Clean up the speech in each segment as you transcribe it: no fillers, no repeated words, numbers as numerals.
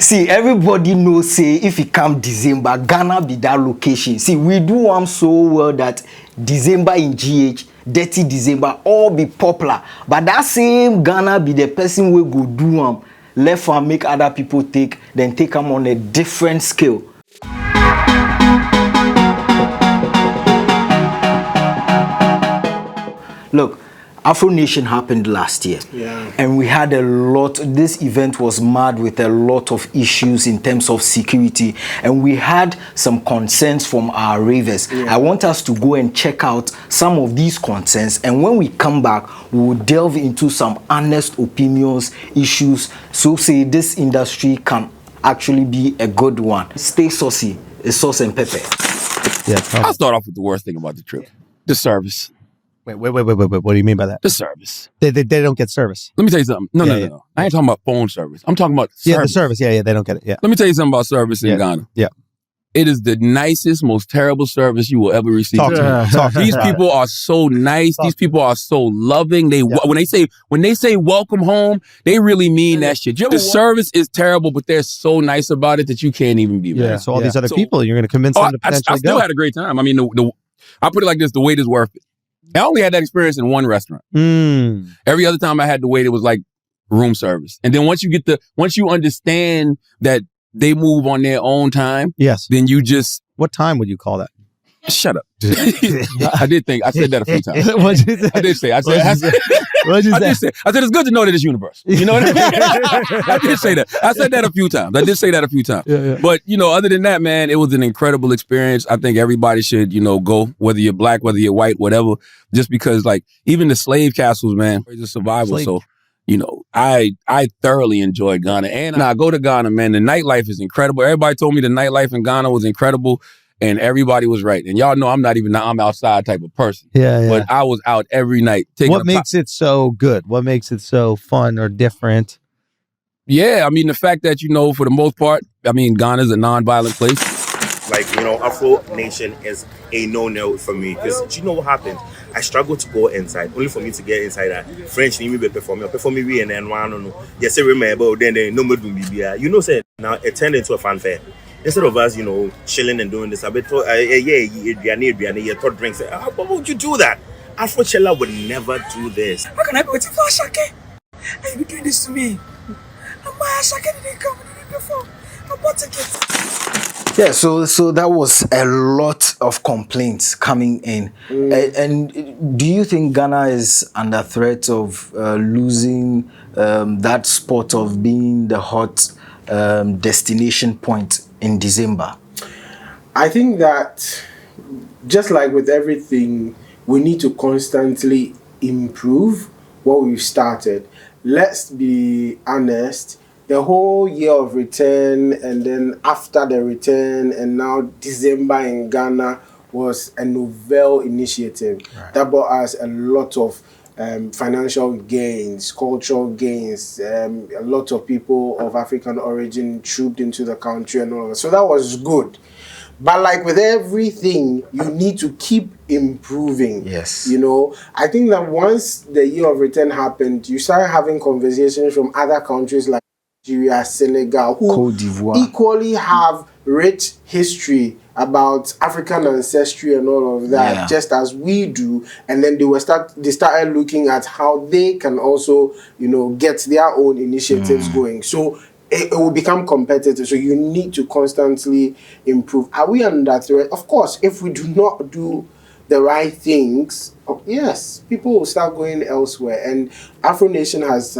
See, everybody knows, say, if it come December, Ghana be that location. See, we do them so well that December in GH, Detty December, all be popular. But that same Ghana be the person we go do them, left and make other people take, then take them on a different scale. Look, Afronation happened last year, and we had a lot. This event was mad with a lot of issues in terms of security, and we had some concerns from our ravers. I want us to go and check out some of these concerns, and when we come back, we will delve into some honest opinions, issues, so say this industry can actually be a good one. Stay saucy, it's sauce and pepper. I'll start off with the worst thing about the trip: the service. Wait. What do you mean by that? The service. They don't get service. Let me tell you something. No. I ain't talking about phone service. I'm talking about service. Yeah, the service. Yeah, they don't get it. Yeah. Let me tell you something about service in Ghana. Yeah. It is the nicest, most terrible service you will ever receive. Talk to me. These people are so nice. These people are so loving. When they say welcome home, they really mean that shit. The service is terrible, but they're so nice about it that you can't even be mad. Yeah. So all these other people, you're going to convince them to potentially I still had a great time. I mean, I put it like this: the wait is worth it. I only had that experience in one restaurant. Every other time I had to wait, it was like room service. And then once you understand that they move on their own time, then you just... What time would you call that? Shut up. I said that a few times. What'd you say? I did say. I said it's good to know that it's universal. You know what I mean? I did say that. I said that a few times. Yeah. But, other than that, man, it was an incredible experience. I think everybody should, go, whether you're black, whether you're white, whatever, just because, like, even the slave castles, man, it's a survival. So, I thoroughly enjoyed Ghana. And I go to Ghana, man, the nightlife is incredible. Everybody told me the nightlife in Ghana was incredible. And everybody was right. And y'all know I'm outside type of person. Yeah. But I was out every night. What makes it so good? What makes it so fun or different? Yeah, I mean, the fact that, for the most part, Ghana's a non-violent place. Like, Afronation is a no-no for me. Because do you know what happened? I struggled to go inside. Only for me to get inside that French need me perform me and then one yes, I remember then no more do me. Say now it turned into a fanfare. Instead of us, chilling and doing this, I bet thought drinks. Why would you do that? Afrochella would never do this. How can I be waiting for Ashake? Are you doing this to me? And why Ashake didn't come before? I bought tickets. Yeah, so that was a lot of complaints coming in. And do you think Ghana is under threat of losing that spot of being the hot destination point in December? I think that just like with everything, we need to constantly improve what we've started. Let's be honest, the whole year of return and then after the return and now December in Ghana was a novel initiative that brought us a lot of financial gains, cultural gains. A lot of people of African origin trooped into the country and all of that. So that was good. But like with everything, you need to keep improving. Yes. I think that once the year of return happened, you started having conversations from other countries like Nigeria, Senegal, who Côte d'Ivoire equally have rich history about African ancestry and all of that, just as we do. And then they started looking at how they can also, get their own initiatives going. So it will become competitive. So you need to constantly improve. Are we under threat? Of course, if we do not do the right things, yes, people will start going elsewhere. And Afronation has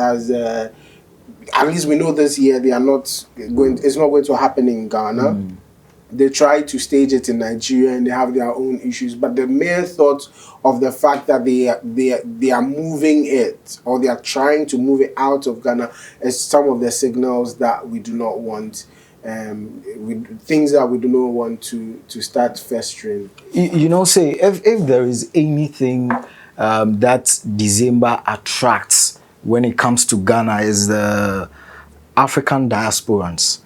at least we know this year it's not going to happen in Ghana. They try to stage it in Nigeria and they have their own issues. But the mere thought of the fact that they are moving it or they are trying to move it out of Ghana is some of the signals that we do not want. Things that we do not want to start festering. Say if there is anything that December attracts when it comes to Ghana is the African diasporans.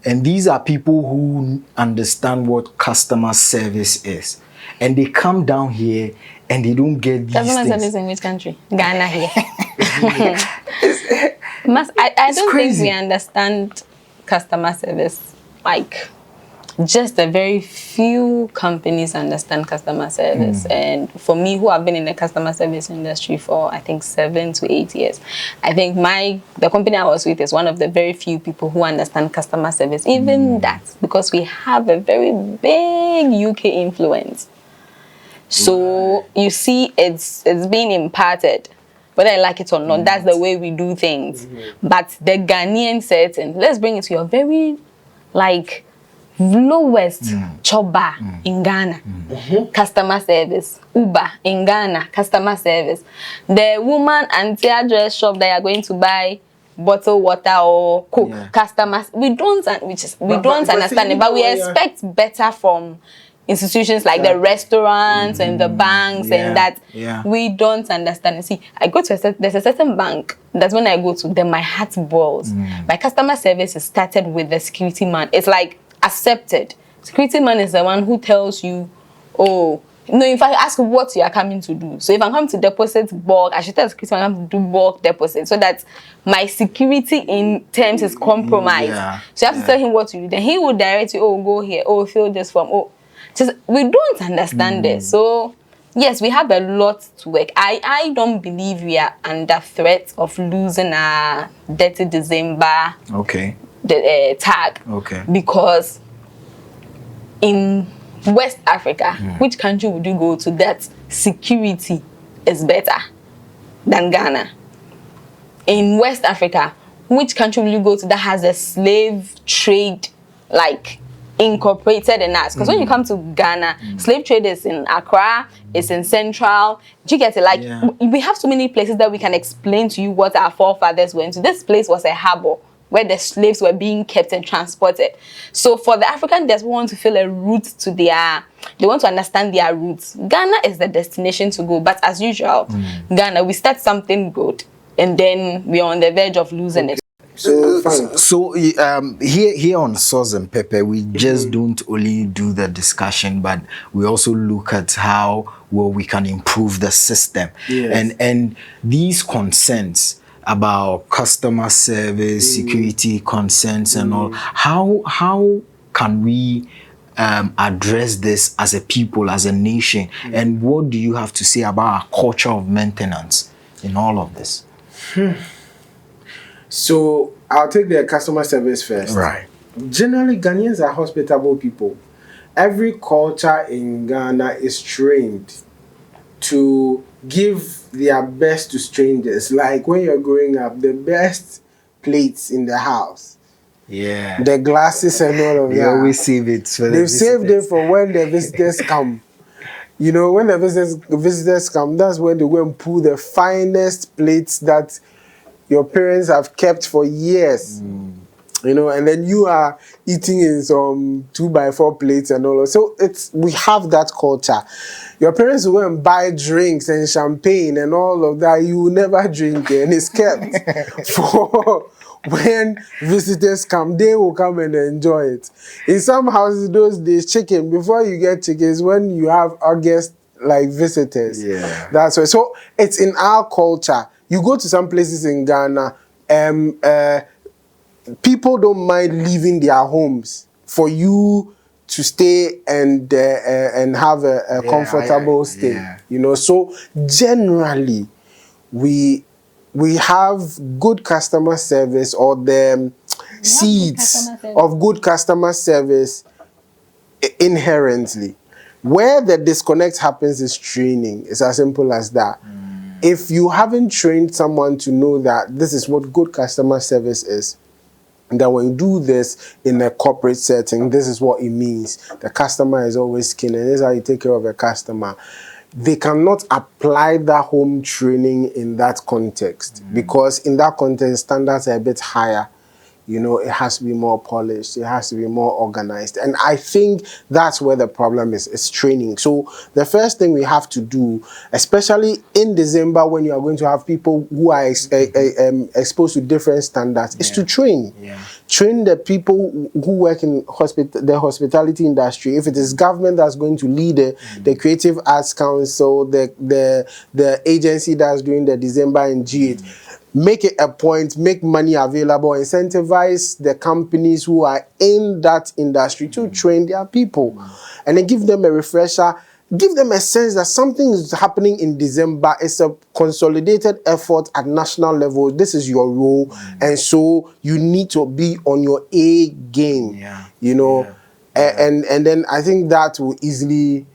And these are people who understand what customer service is. And they come down here and they don't get these customer things. service in which country? Ghana here. I don't think we understand customer service. Like, just a very few companies understand customer service. And for me, who have been in the customer service industry for, I think, 7 to 8 years, I think the company I was with is one of the very few people who understand customer service. Even that, because we have a very big UK influence. So you see, it's being imparted, whether I like it or not. That's the way we do things. But the Ghanaian setting, let's bring it to your very, like, lowest choba in Ghana, customer service. Uber in Ghana, customer service. The woman anti-address shop that you are going to buy bottled water or coke, customers, we don't understand it, but we expect better from institutions like the restaurants and the banks, and that we don't understand. See, I go to there's a certain bank that's when I go to them, my heart boils. My customer service is started with the security man. It's like accepted. Security man is the one who tells you, oh, no, if I ask what you are coming to do. So if I'm coming to deposit bulk, I should tell the security man I'm to do bulk deposit, so that my security in terms is compromised. So you have to tell him what to do. Then he will direct you, oh, go here, oh, fill this form, oh. Just, we don't understand this. So yes, we have a lot to work. I don't believe we are under threat of losing our Detty December tag. Because in West Africa, which country would you go to that security is better than Ghana? In West Africa, which country will you go to that has a slave trade, like, incorporated in us? Because when you come to Ghana, slave trade is in Accra, it's in Central. Do you get it? Like, we have so many places that we can explain to you what our forefathers went to. This place was a harbor where the slaves were being kept and transported. So for the African diaspora want to feel a root to they want to understand their roots. Ghana is the destination to go. But as usual, Ghana, we start something good and then we're on the verge of losing it. So here on Sauce and Pepper, we just don't only do the discussion, but we also look at how well we can improve the system. And these concerns about customer service, security concerns, and all, how can we address this as a people, as a nation? And what do you have to say about our culture of maintenance in all of this? So I'll take the customer service first. Right. Generally, Ghanaians are hospitable people. Every culture in Ghana is trained to give their best to strangers. Like when you're growing up, the best plates in the house. Yeah. The glasses and all of that. They always save it for They've saved it for when the visitors come. You know, when the visitors come, that's when they go and pull the finest plates that your parents have kept for years. You know, and then you are eating in some 2x4 plates and all. So we have that culture. Your parents will go and buy drinks and champagne and all of that. You will never drink it, and it's kept for when visitors come. They will come and enjoy it. In some houses those days, chicken, before you get chickens, when you have August like visitors. Yeah. That's why. So it's in our culture. You go to some places in Ghana, people don't mind leaving their homes for you to stay and have a comfortable stay. Yeah. You know, so generally we have good customer service, or the seeds of good customer service inherently. Where the disconnect happens is training. It's as simple as that. If you haven't trained someone to know that this is what good customer service is, that when you do this in a corporate setting, this is what it means. The customer is always king, and this is how you take care of a customer. They cannot apply that home training in that context, because in that context, standards are a bit higher. You know, it has to be more polished. It has to be more organized. And I think that's where the problem is. It's training. So the first thing we have to do, especially in December when you are going to have people who are exposed to different standards, is to train. Train the people who work in the hospitality industry. If it is government that's going to lead it, the Creative Arts Council, the agency that's doing the December and G8, make it a point, make money available, incentivize the companies who are in that industry to train their people, and then give them a refresher. Give them a sense that something is happening in December. It's a consolidated effort at national level. This is your role, and so you need to be on your A game. You know, and then I think that will easily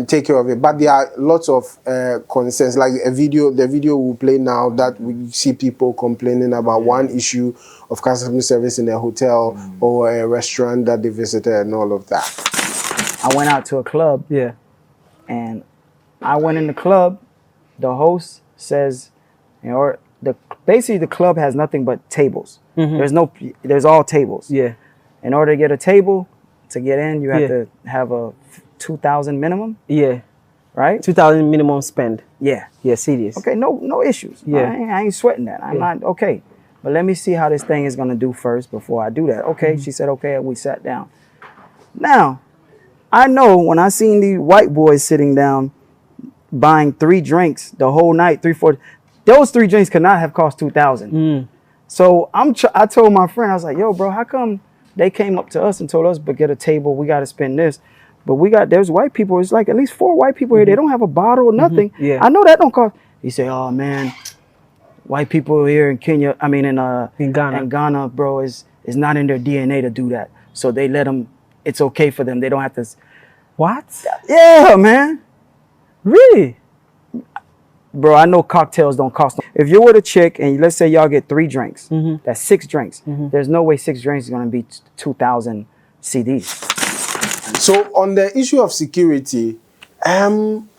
take care of it. But there are lots of concerns. Like the video we'll play now, that we see people complaining about one issue of customer service in a hotel or a restaurant that they visited and all of that. I went out to a club. Yeah. And I went in the club, the host says, basically the club has nothing but tables. There's all tables. Yeah. In order to get a table, to get in, you have to have a 2,000 minimum. Yeah. Right? 2,000 minimum spend. Yeah. Yeah, serious. Okay, no issues. Yeah. I ain't sweating that. I'm not, okay. But let me see how this thing is gonna do first before I do that. Okay, she said, okay, and we sat down. Now, I know when I seen these white boys sitting down buying 3 drinks the whole night, 3-4, those 3 drinks could not have cost 2,000. So I told my friend, I was like, yo, bro, how come they came up to us and told us, but get a table, we got to spend this. But there's white people, it's like at least 4 white people here, they don't have a bottle or nothing. Yeah. I know that don't cost. He said, oh man, white people here in Kenya, I mean in Ghana, bro, is not in their DNA to do that. So they let them, it's okay for them. They don't have to. What? Yeah, man. Really? Bro, I know cocktails don't cost. If you're with a chick and let's say y'all get 3 drinks, that's 6 drinks. There's no way 6 drinks is going to be 2,000 CDs. So on the issue of security, I don't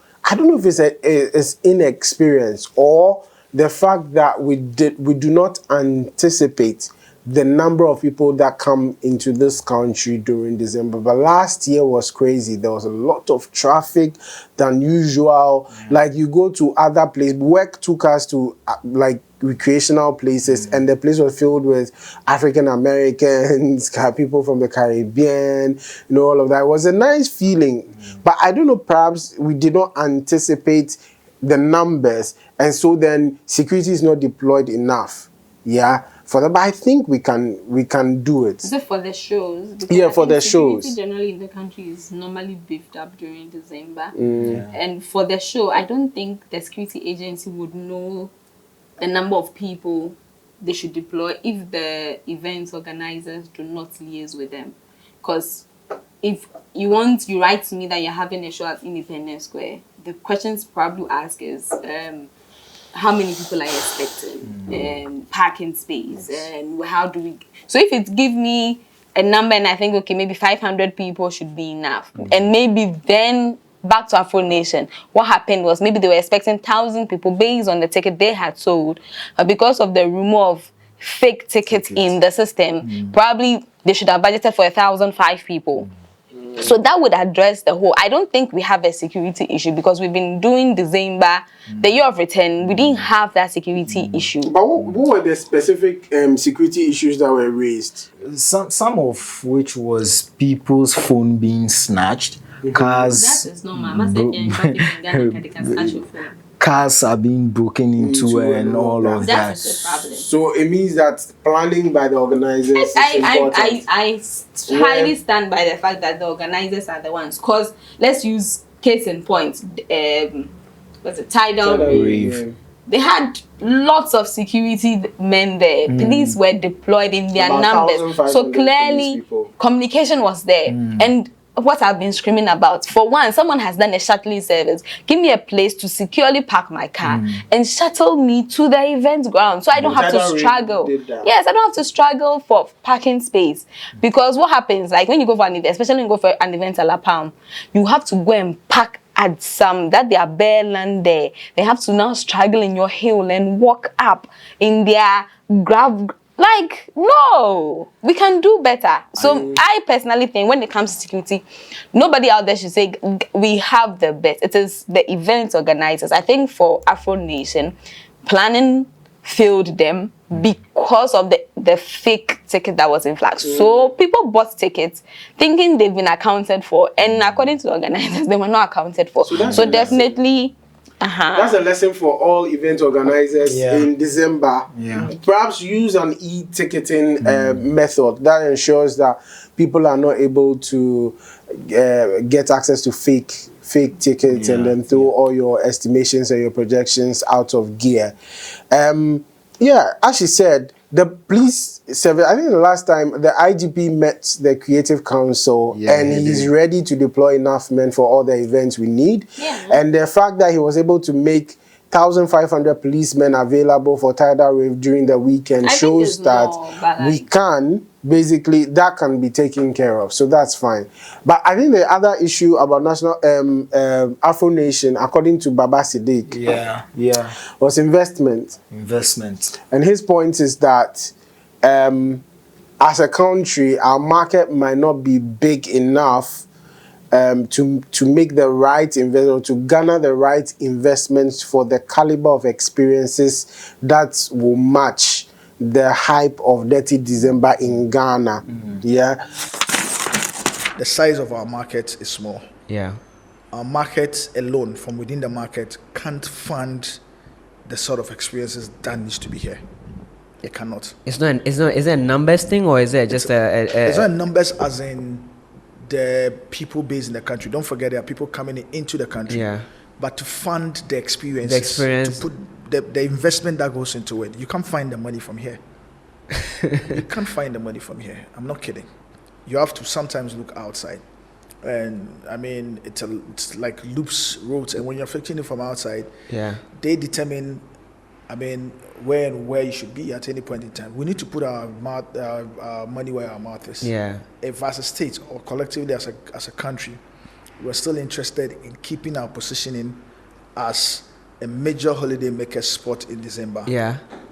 know if it's inexperience or the fact that we do not anticipate the number of people that come into this country during December. But last year was crazy. There was a lot of traffic than usual. Like you go to other places, work took us to like recreational places, and the place was filled with African Americans, people from the Caribbean, all of that. It was a nice feeling. But I don't know, perhaps we did not anticipate the numbers, and so then security is not deployed enough. Yeah. For that, but I think we can do it. Is it for the shows? Yeah, for the shows. Security generally in the country is normally beefed up during December. And for the show, I don't think the security agency would know the number of people they should deploy if the event organizers do not liaise with them. Because if you write to me that you're having a show at Independence Square, the questions probably ask is, how many people are you expecting? Parking space, and how do we? So if it give me a number and I think, okay, maybe 500 people should be enough, and maybe then back to Afronation, what happened was maybe they were expecting 1,000 people based on the ticket they had sold, but because of the rumor of fake tickets in the system, probably they should have budgeted for 1,005 people. So that would address the whole. I don't think we have a security issue because we've been doing December, the year of return. We didn't have that security issue. But what were the specific security issues that were raised? Some of which was people's phone being snatched, cars. That is normal. Cars are being broken into and all of that. That's the problem. So it means that planning by the organizers is important. I highly stand by the fact that the organizers are the ones. Because let's use case in point. Was it Tidal Rave? They had lots of security men there. Police were deployed in their numbers. So clearly communication was there. And what I've been screaming about, for one, someone has done a shuttling service. Give me a place to securely park my car and shuttle me to the event ground, so I don't have to struggle. Yes, I don't have to struggle for parking space. Because what happens, like when you go for an event, especially when you go for an event at La Palm, you have to go and park at they are bare land there. They have to now struggle in your hill and walk up in their grab. Like, no, we can do better. So I personally think when it comes to security, nobody out there should say we have the best. It is the event organizers. I think for Afronation, planning failed them because of the fake ticket that was in flag. So people bought tickets thinking they've been accounted for, and according to the organizers, they were not accounted for. So definitely That's a lesson for all event organizers in December. Perhaps use an e-ticketing method that ensures that people are not able to get access to fake tickets and then throw all your estimations and your projections out of gear. As she said, the police service, I think the last time the IGP met the Creative Council and he's ready to deploy enough men for all the events we need. And the fact that he was able to make 1,500 policemen available for Tidal Wave during the weekend shows that we can, basically, that can be taken care of. So that's fine. But I think the other issue about national Afronation, according to Baba Siddiq, was investment. And his point is that as a country, our market might not be big enough to make the right investment, to garner the right investments for the caliber of experiences that will match the hype of Detty December in Ghana. The size of our market is small. Our market alone, from within the market, can't fund the sort of experiences that needs to be here. It cannot. Is it a numbers thing, or is it just it's not numbers as in the people based in the country. Don't forget there are people coming into the country. But to fund the experience, to put the investment that goes into it, you can't find the money from here. You can't find the money from here. I'm not kidding. You have to sometimes look outside. And I mean, it's like loops, roads, and when you're affecting it from outside, they determine, I mean, where you should be at any point in time. We need to put our money where our mouth is. If as a state or collectively as a country, we're still interested in keeping our positioning as a major holiday maker spot in December,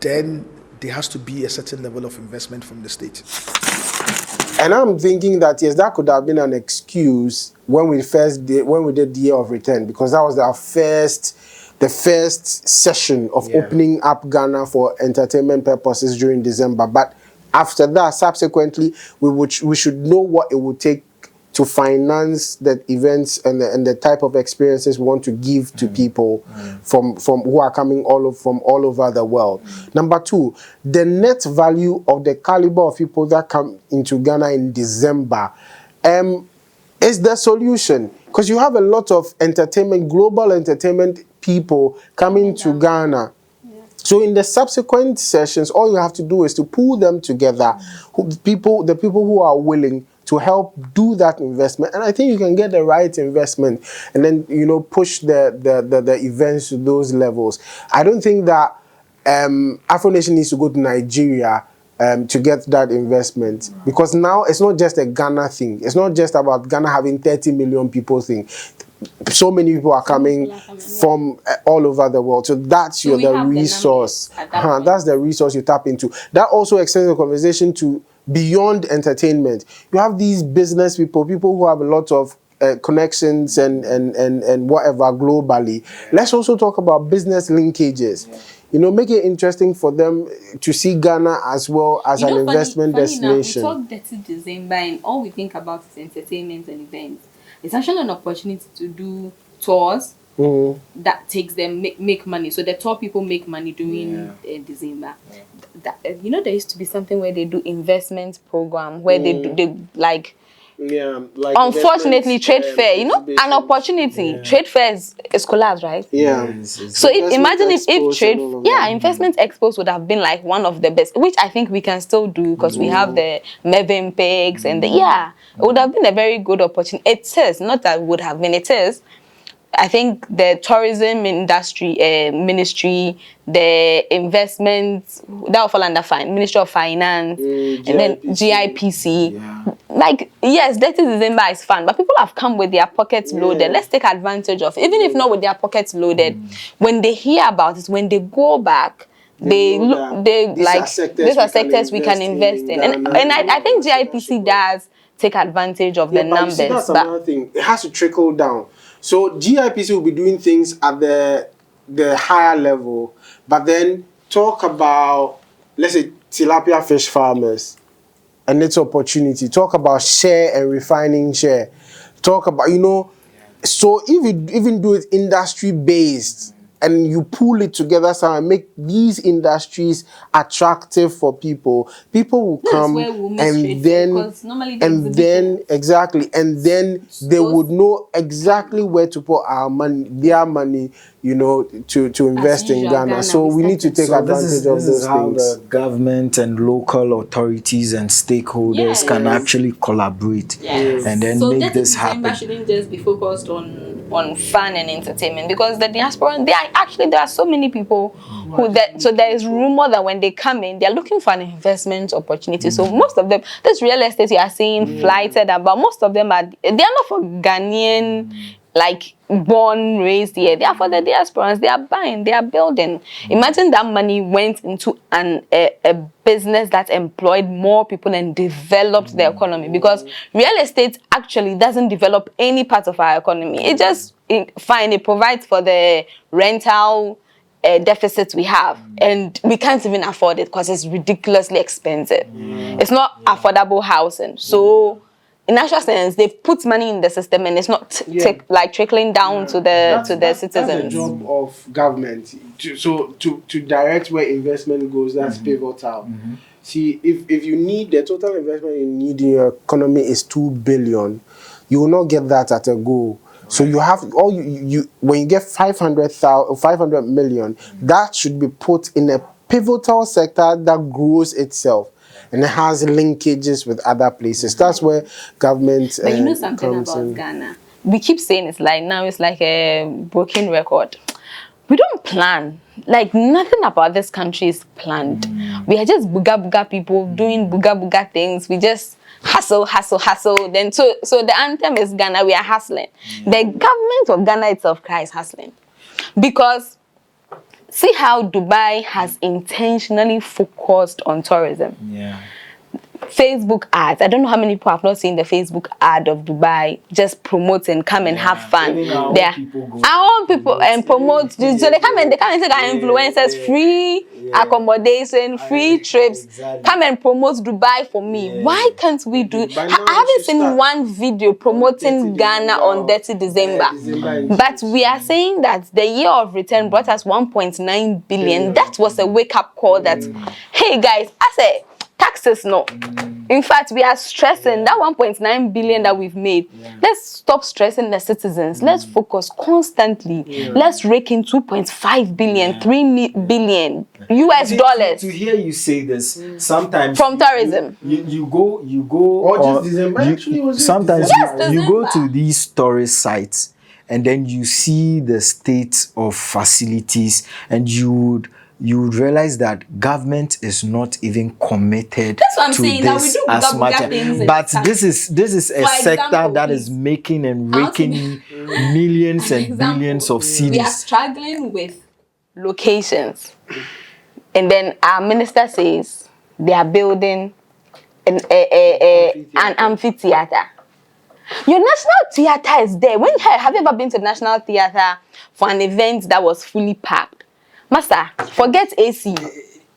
then there has to be a certain level of investment from the state. And I'm thinking that yes, that could have been an excuse when we did the Year of Return, because that was the first session of opening up Ghana for entertainment purposes during December. But after that, subsequently, we should know what it would take to finance the events and the type of experiences we want to give to people from who are coming from all over the world. Number two, the net value of the caliber of people that come into Ghana in December is the solution, because you have a lot of global entertainment people coming to Ghana. So in the subsequent sessions, all you have to do is to pull them together, the people who are willing to help do that investment, and I think you can get the right investment, and then push the events to those levels. I don't think that Afronation needs to go to Nigeria to get that investment, because now it's not just a Ghana thing. It's not just about Ghana having 30 million people thing. So many people are coming from all over the world. So that's the resource. That's the resource you tap into. That also extends the conversation to beyond entertainment. You have these business people who have a lot of connections and whatever globally. Let's also talk about business linkages. Make it interesting for them to see Ghana as well as an investment destination. Now, we talk Detty December and all we think about is entertainment and events. It's actually an opportunity to do tours that takes them make money. So the tour people make money during December. There used to be something where they do investment program where they like unfortunately trade fair, an opportunity. Trade fairs is collapsed, right? So imagine if trade investment expos would have been like one of the best, which I think we can still do, because we have the Mevin Pigs and it would have been a very good opportunity. It is not that it would have been, it is. I think the tourism industry ministry, the investments, that will fall under Ministry of Finance, and then GIPC. Like, yes, Detty December is fun, but people have come with their pockets loaded. Let's take advantage of it. Even if not with their pockets loaded, when they hear about it, when they go back, these are sectors we can invest in. And I think GIPC does take advantage of the numbers. But that's another thing. It has to trickle down. So GIPC will be doing things at the higher level, but then talk about, let's say, tilapia fish farmers and its opportunity. Talk about share and refining share. Talk about, so if you even do it industry-based, and you pull it together somehow and make these industries attractive for people. People will come and then exactly, and then they would know exactly where to put our money, their money, you know, to invest in Ghana. So we need to take advantage of those how things. the government and local authorities and stakeholders can actually collaborate and then make this happen. Shouldn't just be focused on fun and entertainment, because the diaspora, there are so many people who so there is rumor that when they come in, they're looking for an investment opportunity. So most of them, this real estate you are seeing flighted about, most of them they're not for Ghanaian, like born, raised here. They are for the diasporans. They are buying, they are building. Imagine that money went into a business that employed more people and developed the economy, because real estate actually doesn't develop any part of our economy. It just it provides for the rental deficits we have, and we can't even afford it because it's ridiculously expensive. It's not affordable housing. So in actual sense, they put money in the system and it's not trickling down to the citizens. That's the job of government. To direct where investment goes, that's pivotal. See, if you need the total investment you need in your economy is 2 billion, you will not get that at a go. So you have when you get 500 million, that should be put in a pivotal sector that grows itself and it has linkages with other places. That's where government But you know something about Ghana? We keep saying it's like a broken record. We don't plan. Like, nothing about this country is planned. We are just booga people doing booga things. We just hustle. Then so the anthem is Ghana, we are hustling. The government of Ghana itself cries hustling. Because see how Dubai has intentionally focused on tourism. Facebook ads. I don't know how many people have not seen the Facebook ad of Dubai just promoting, come and have fun. Our own people and promote. So they come and say that influencers, free accommodation, free trips. Come and promote Dubai for me. Why can't we do? I haven't seen one video promoting Ghana on Detty December. But we are saying that the year of return brought us 1.9 billion. That was a wake-up call that, hey guys, I said, taxes, no. In fact, we are stressing that 1.9 billion that we've made. Let's stop stressing the citizens. Let's focus constantly. Let's rake in 2.5 billion, 3 billion US dollars. To hear you say this, sometimes from tourism, you go, or sometimes you go to these tourist sites and then you see the state of facilities, and you would realize that government is not even committed to this as much. But this is a sector that is making and raking millions and billions of cedis. We are struggling with locations, and then our minister says they are building an amphitheater. Your national theater is there. Have you ever been to the National Theater for an event that was fully packed? Master, forget AC.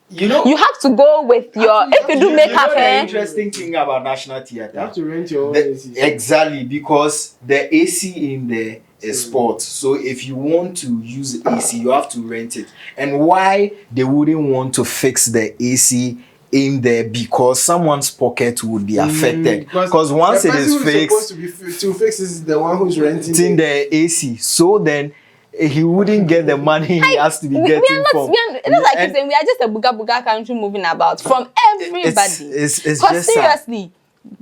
You know, you have to go with your. If you do makeup, the interesting thing about National Theatre, you have to rent your own AC. Exactly, because the AC in there is sports. So if you want to use AC, you have to rent it. And why they wouldn't want to fix the AC in there? Because someone's pocket would be affected. Because once it is fixed, to fix is the one who's renting. It's in the AC. So then he wouldn't get the money he has to be getting from. It's not like you're saying we are just a booga country moving about from everybody. Because seriously,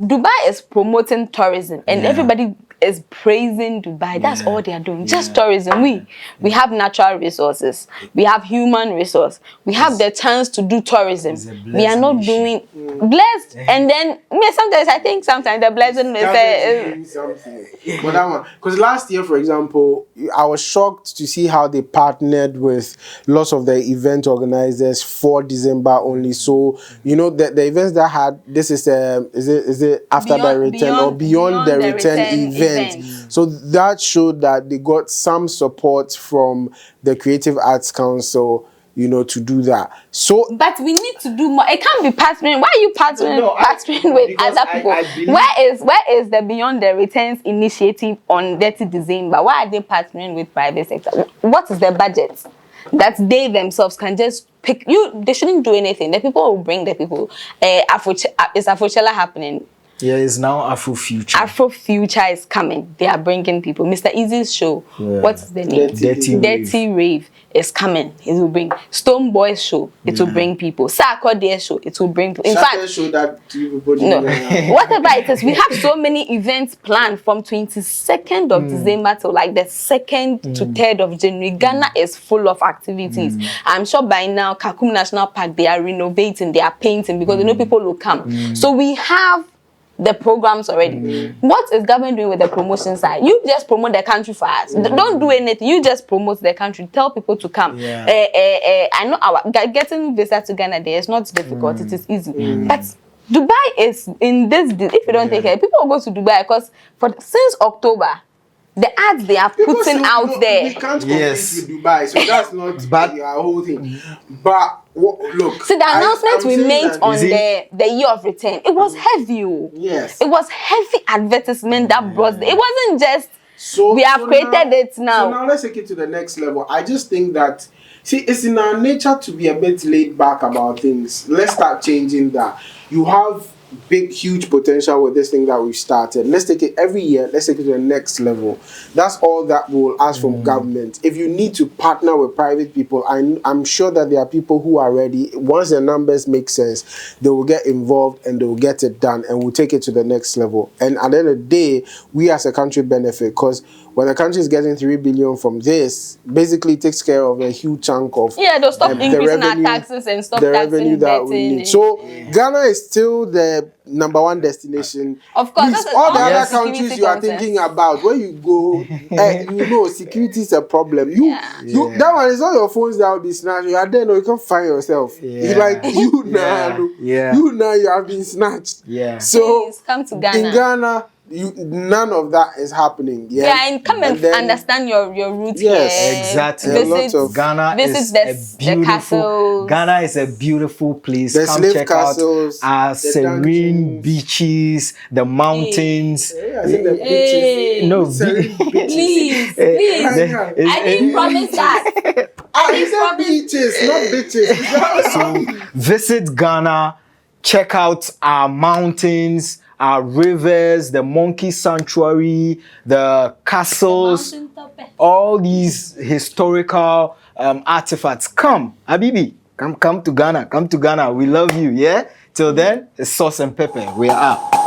Dubai is promoting tourism and everybody is praising Dubai. That's all they are doing. Just tourism. We have natural resources. We have human resource. We have the chance to do tourism. We are not doing blessed. And then sometimes the blessing is something. But that one, because last year, for example, I was shocked to see how they partnered with lots of the event organizers for December only. So you know the events that had this is it after the return or beyond the return event. So that showed that they got some support from the Creative Arts Council, to do that. So, but we need to do more. It can't be partnering. Why are you partnering with other people? Where is the Beyond the Returns initiative on Detty December? Why are they partnering with private sector? What is the budget that they themselves can just pick? They shouldn't do anything. The people will bring the people. Is Afrochella happening? Yeah, it's now Afrofuture. Afrofuture is coming. They are bringing people. Mr. Easy's show. Yeah. What is the name? Detty Rave is coming. It will bring Stone Boys show. It will bring people. Sarkodie show. It will bring people. In fact, show that everybody whatever it is, we have so many events planned from 22nd of December to like the 2nd to 3rd of January. Ghana is full of activities. I'm sure by now, Kakum National Park, they are renovating, they are painting because they know people will come. So we have the programs already. What is government doing with the promotion side? You just promote the country for us. Don't do anything. You just promote the country. Tell people to come. I know getting visa to Ghana there is not difficult. It is easy. But Dubai is in this. If you don't take care, people will go to Dubai because since October, the ads they are putting out there. We can't compete with Dubai, so that's not our whole thing. But look, see the announcement we made on the year of return. It was heavy. Yes, it was heavy advertisement that brought. It wasn't just we have created it now. So now let's take it to the next level. I just think that it's in our nature to be a bit laid back about things. Let's start changing that. You have huge potential with this thing that we've started. Let's take it every year. Let's take it to the next level. That's all that we'll ask from government. If you need to partner with private people, I'm sure that there are people who are ready. Once the numbers make sense, they will get involved and they will get it done, and we'll take it to the next level. And at the end of the day, we as a country benefit, because when the country is getting 3 billion from this, basically it takes care of a huge chunk of they'll stop increasing our taxes and stop the revenue that we need. So Ghana is still the #1 destination. Of course, all the other countries you are thinking about, where you go, security is a problem. That one is all your phones that will be snatched. You are there, you can't find yourself. It's like you have been snatched. So please come to Ghana. In Ghana, none of that is happening. And come and understand your roots. Yes, exactly. Ghana is the castles. Ghana is a beautiful place. The come check castles, out our serene beaches, the mountains. I think the beaches. No, please. I didn't promise that. I said beaches, not bitches. So visit Ghana, check out our mountains, our rivers, the monkey sanctuary, the castles, all these historical artifacts. Come, Habibi, come to Ghana. Come to Ghana. We love you, yeah? Till then, it's sauce and pepper. We are out.